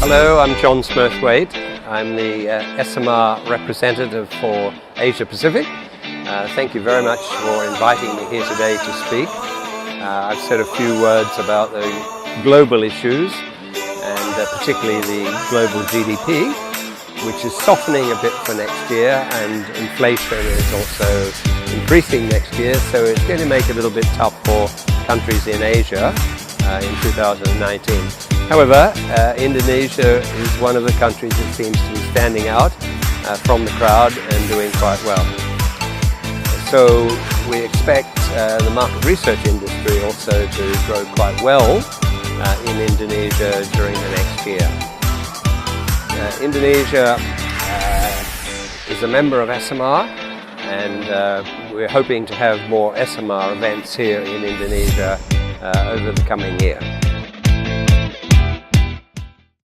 Hello, I'm John Smurthwaite. I'm the SMR representative for Asia Pacific. Thank you very much for inviting me here today to speak. I've said a few words about the global issues and particularly the global GDP, which is softening a bit for next year, and inflation is also increasing next year, so it's going to make it a little bit tough for countries in Asia in 2019. However, Indonesia is one of the countries that seems to be standing out from the crowd and doing quite well. So we expect the market research industry also to grow quite well in Indonesia during the next year. Indonesia is a member of SMR, and we're hoping to have more SMR events here in Indonesia over the coming year.